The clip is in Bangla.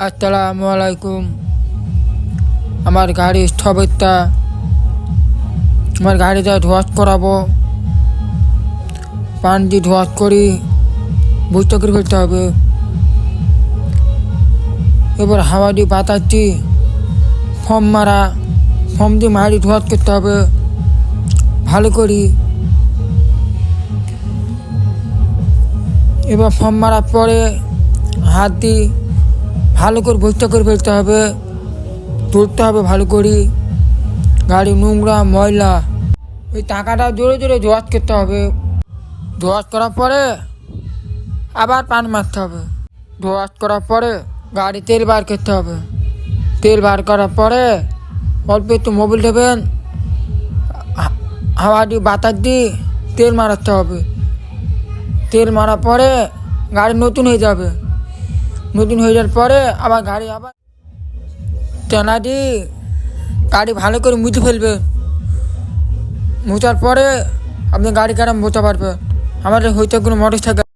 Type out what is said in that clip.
আসসালামু আলাইকুম। আমার গাড়ি স্থবিরতা, আমার গাড়িটা ধোয়াশ করাবো, পান দিয়ে ধোয়াশ করি বুঝতে করে ফেলতে হবে। এবার হাওয়া দিয়ে বাতাস দিয়ে ফর্ম দিয়ে মাড়ি ধোয়াশ করতে হবে ভালো করি। এবার ফর্ম মারার পরে হাত দিয়ে ভালো করে বস্তা করে ফেলতে হবে, তুলতে হবে ভালো করে। গাড়ি নোংরা ময়লা, ওই টাকাটা জোরে জোরে ধোয়াশ করতে হবে। ধোয়াশ করার পরে আবার পান মারতে হবে। ধোয়াশ করার পরে গাড়ি তেল বার করতে হবে। তেল বার করার পরে অল্প একটু মোবিল দেবেন, হাওয়া দিয়ে বাতাস দিয়ে তেল মারাতে হবে। তেল মারার পরে গাড়ি নতুন হয়ে যাবে। নতুন হয়ে যাওয়ার পরে গাড়ি টানা দিয়ে গাড়ি ভালো করে মুছে ফেলবে। মোছার পরে আপনি গাড়ি কাটা মোছা পারবে। আমাদের হয়তো কোনো মোটর সাইকেল